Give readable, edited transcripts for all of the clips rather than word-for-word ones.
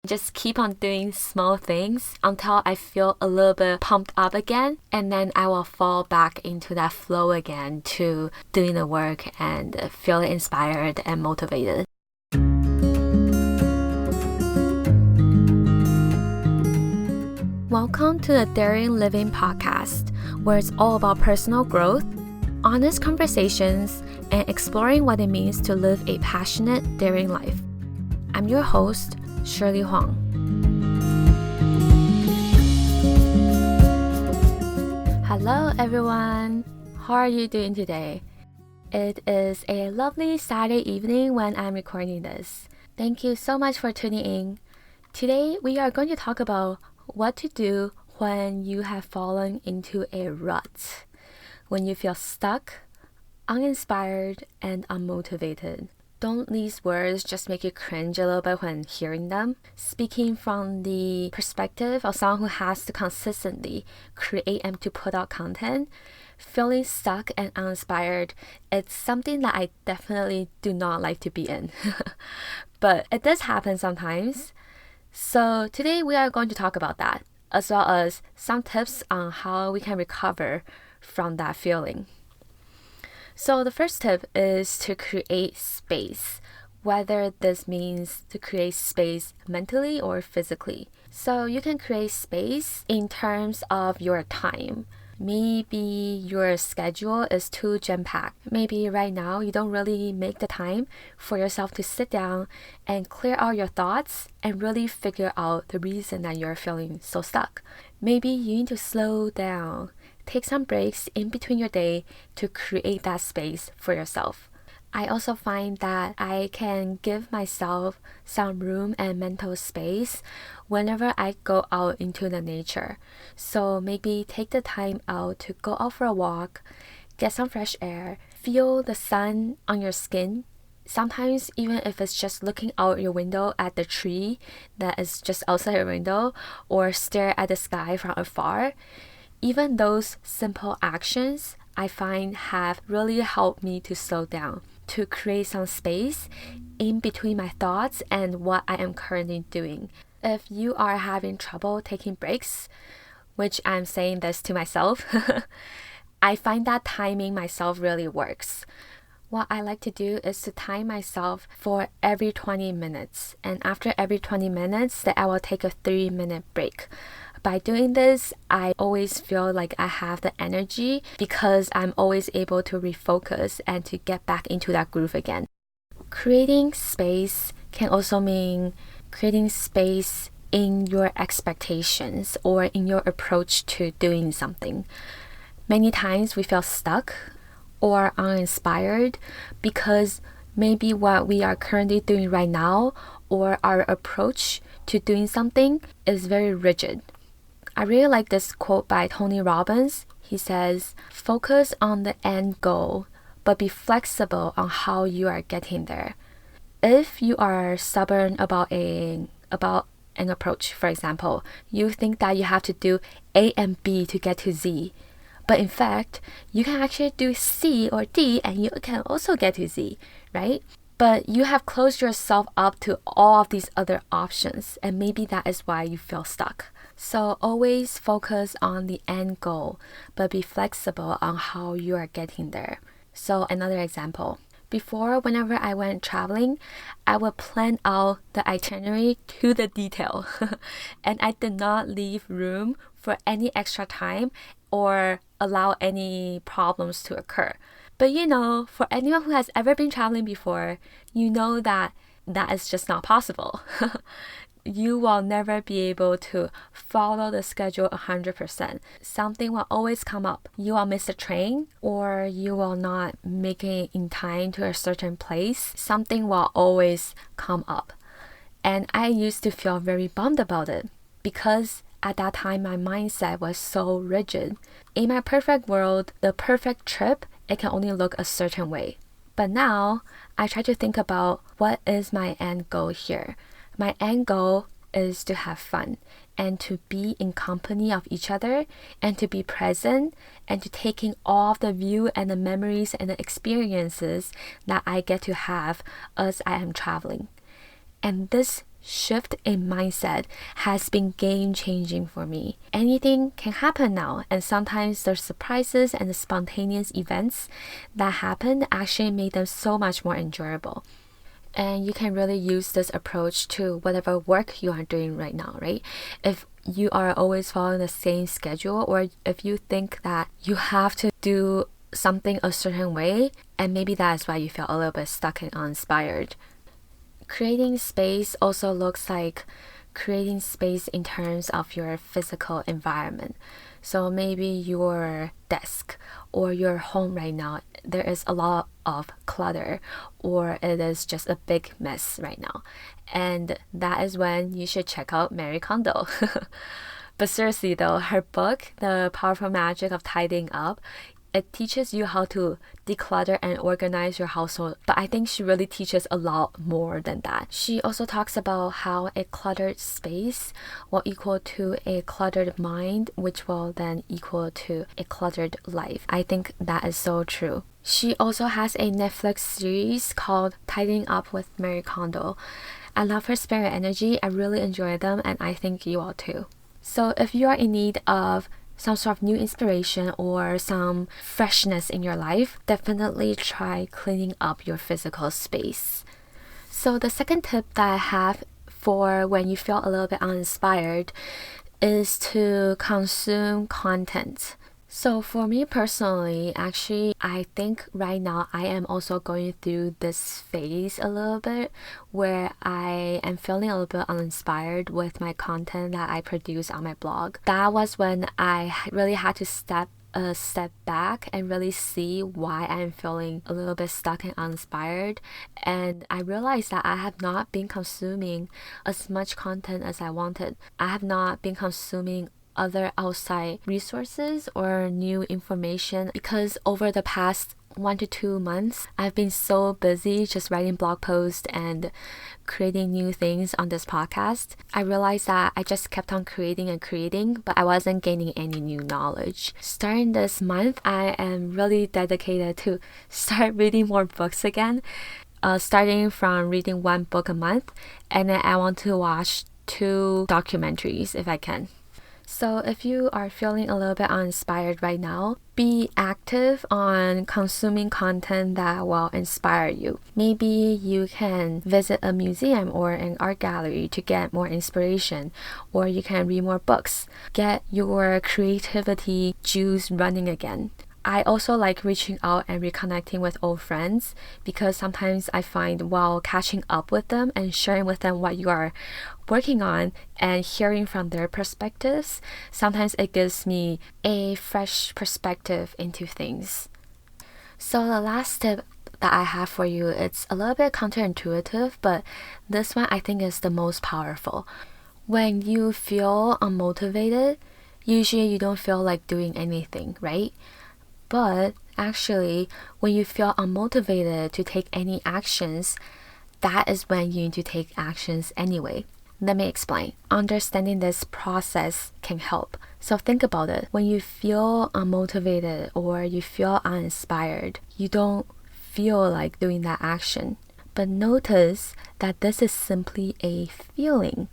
Just keep on doing small things until I feel a little bit pumped up again, and then I will fall back into that flow again to doing the work and feeling inspired and motivated. Welcome to the Daring Living podcast, where it's all about personal growth, honest conversations, and exploring what it means to live a passionate, daring life. I'm your host, Shirley Huang. Hello everyone, how are you doing today? It is a lovely Saturday evening when I'm recording this. Thank you so much for tuning in. Today we are going to talk about what to do when you have fallen into a rut, when you feel stuck, uninspired, and unmotivated. Don't these words just make you cringe a little bit when hearing them? Speaking from the perspective of someone who has to consistently create and to put out content, feeling stuck and uninspired, it's something that I definitely do not like to be in. But it does happen sometimes. So today we are going to talk about that, as well as some tips on how we can recover from that feeling. So the first tip is to create space, whether this means to create space mentally or physically. So you can create space in terms of your time. Maybe your schedule is too jam-packed. Maybe right now you don't really make the time for yourself to sit down and clear out your thoughts and really figure out the reason that you're feeling so stuck. Maybe you need to slow down. Take some breaks in between your day to create that space for yourself. I also find that I can give myself some room and mental space whenever I go out into the nature. So maybe take the time out to go out for a walk, get some fresh air, feel the sun on your skin. Sometimes even if it's just looking out your window at the tree that is just outside your window, or stare at the sky from afar, even those simple actions I find have really helped me to slow down, to create some space in between my thoughts and what I am currently doing. If you are having trouble taking breaks, which I'm saying this to myself, I find that timing myself really works. What I like to do is to time myself for every 20 minutes. And after every 20 minutes, then I will take a 3-minute break. By doing this, I always feel like I have the energy because I'm always able to refocus and to get back into that groove again. Creating space can also mean creating space in your expectations or in your approach to doing something. Many times we feel stuck or uninspired because maybe what we are currently doing right now or our approach to doing something is very rigid. I really like this quote by Tony Robbins. He says, "Focus on the end goal, but be flexible on how you are getting there." If you are stubborn about an approach, for example, you think that you have to do A and B to get to Z. But in fact, you can actually do C or D and you can also get to Z, right? But you have closed yourself up to all of these other options, and maybe that is why you feel stuck. So always focus on the end goal, but be flexible on how you are getting there. So another example. Before, whenever I went traveling, I would plan out the itinerary to the detail. And I did not leave room for any extra time or allow any problems to occur. But for anyone who has ever been traveling before, you know that that is just not possible. You will never be able to follow the schedule 100%. Something will always come up. You will miss a train, or you will not make it in time to a certain place. Something will always come up. And I used to feel very bummed about it because at that time my mindset was so rigid. In my perfect world, the perfect trip, it can only look a certain way. But now I try to think about what is my end goal here. My end goal is to have fun and to be in company of each other and to be present and to taking all of the view and the memories and the experiences that I get to have as I am traveling. And this shift in mindset has been game-changing for me. Anything can happen now, and sometimes the surprises and the spontaneous events that happen actually make them so much more enjoyable. And you can really use this approach to whatever work you are doing right now, right? If you are always following the same schedule, or if you think that you have to do something a certain way, and maybe that's why you feel a little bit stuck and uninspired. Creating space also looks like creating space in terms of your physical environment. So maybe your desk or your home right now, there is a lot of clutter, or it is just a big mess right now. And that is when you should check out Marie Kondo. But seriously though, her book, The Powerful Magic of Tidying Up, it teaches you how to declutter and organize your household, but I think she really teaches a lot more than that. She also talks about how a cluttered space will equal to a cluttered mind, which will then equal to a cluttered life. I think that is so true. She also has a Netflix series called Tidying Up with Marie Kondo. I love her spirit energy. I really enjoy them, and I think you all too. So if you are in need of some sort of new inspiration or some freshness in your life, definitely try cleaning up your physical space. So the second tip that I have for when you feel a little bit uninspired is to consume content. So for me personally, actually, I think right now I am also going through this phase a little bit where I am feeling a little bit uninspired with my content that I produce on my blog. That was when I really had to step back and really see why I'm feeling a little bit stuck and uninspired. And I realized that I have not been consuming as much content as I wanted. I have not been consuming other outside resources or new information because over the past 1 to 2 months, I've been so busy just writing blog posts and creating new things on this podcast. I realized that I just kept on creating, but I wasn't gaining any new knowledge. Starting this month, I am really dedicated to start reading more books again, starting from reading 1 book a month, and then I want to watch 2 documentaries if I can. So if you are feeling a little bit uninspired right now, be active on consuming content that will inspire you. Maybe you can visit a museum or an art gallery to get more inspiration, or you can read more books. Get your creativity juice running again. I also like reaching out and reconnecting with old friends because sometimes I find while catching up with them and sharing with them what you are working on and hearing from their perspectives, sometimes it gives me a fresh perspective into things. So the last tip that I have for you, it's a little bit counterintuitive, but this one I think is the most powerful. When you feel unmotivated, usually you don't feel like doing anything, right? But actually, when you feel unmotivated to take any actions, that is when you need to take actions anyway. Let me explain. Understanding this process can help. So think about it. When you feel unmotivated or you feel uninspired, you don't feel like doing that action. But notice that this is simply a feeling.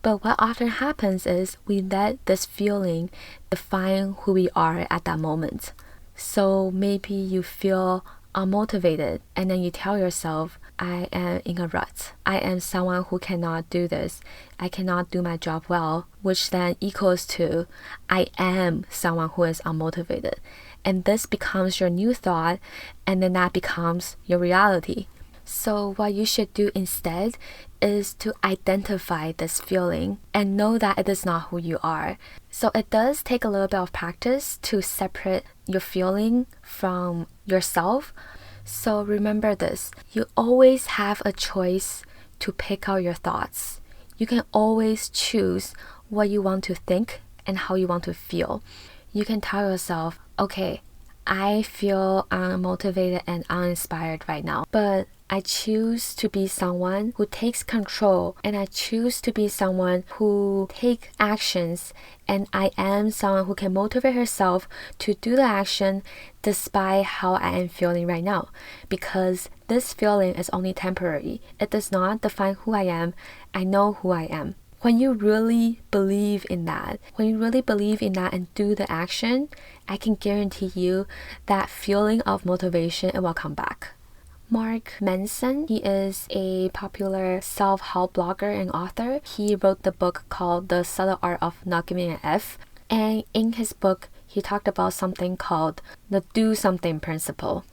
But what often happens is we let this feeling define who we are at that moment. So maybe you feel unmotivated and then you tell yourself, I am in a rut. I am someone who cannot do this. I cannot do my job well, which then equals to I am someone who is unmotivated. And this becomes your new thought, and then that becomes your reality. So what you should do instead is to identify this feeling and know that it is not who you are. So it does take a little bit of practice to separate your feeling from yourself. So remember this, you always have a choice to pick out your thoughts. You can always choose what you want to think and how you want to feel. You can tell yourself, okay, I feel unmotivated and uninspired right now, but I choose to be someone who takes control, and I choose to be someone who takes actions, and I am someone who can motivate herself to do the action despite how I am feeling right now, because this feeling is only temporary. It does not define who I am. I know who I am. When you really believe in that, and do the action, I can guarantee you that feeling of motivation, it will come back. Mark Manson, he is a popular self-help blogger and author. He wrote the book called The Subtle Art of Not Giving an F. And in his book, he talked about something called the do something principle.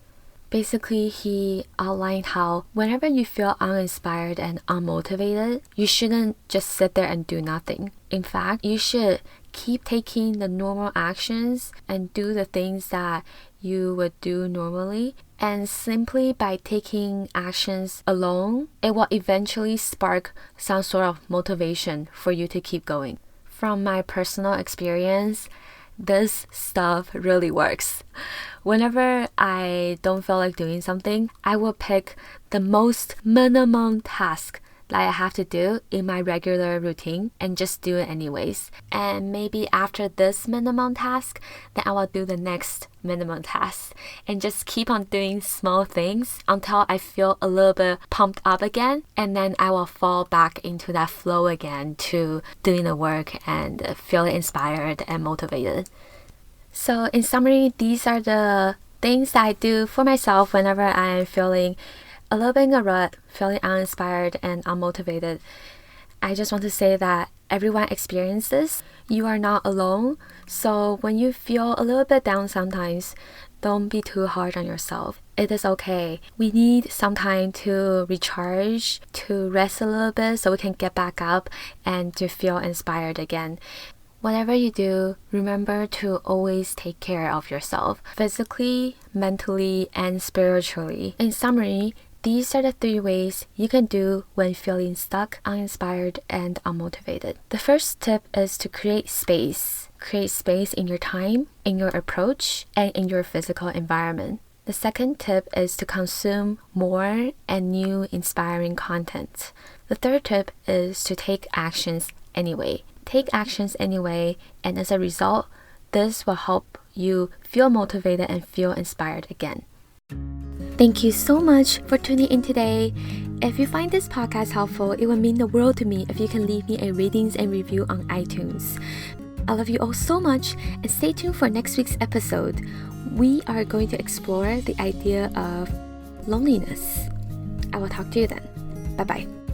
Basically, he outlined how whenever you feel uninspired and unmotivated, you shouldn't just sit there and do nothing. In fact, you should keep taking the normal actions and do the things that you would do normally. And simply by taking actions alone, it will eventually spark some sort of motivation for you to keep going. From my personal experience, this stuff really works. Whenever I don't feel like doing something, I will pick the most minimum task that I have to do in my regular routine and just do it anyways. And maybe after this minimum task, then I will do the next minimum task and just keep on doing small things until I feel a little bit pumped up again, and then I will fall back into that flow again to doing the work and feeling inspired and motivated. So in summary, these are the things that I do for myself whenever I am feeling a little bit in a rut, feeling uninspired and unmotivated. I just want to say that everyone experiences this. You are not alone. So when you feel a little bit down sometimes, don't be too hard on yourself. It is okay. We need some time to recharge, to rest a little bit so we can get back up and to feel inspired again. Whatever you do, remember to always take care of yourself, physically, mentally, and spiritually. In summary, these are the 3 ways you can do when feeling stuck, uninspired, and unmotivated. The first tip is to create space. Create space in your time, in your approach, and in your physical environment. The second tip is to consume more and new inspiring content. The third tip is to take actions anyway. Take actions anyway, and as a result, this will help you feel motivated and feel inspired again. Thank you so much for tuning in today. If you find this podcast helpful, it would mean the world to me if you can leave me a ratings and review on iTunes. I love you all so much, and stay tuned for next week's episode. We are going to explore the idea of loneliness. I will talk to you then. Bye-bye.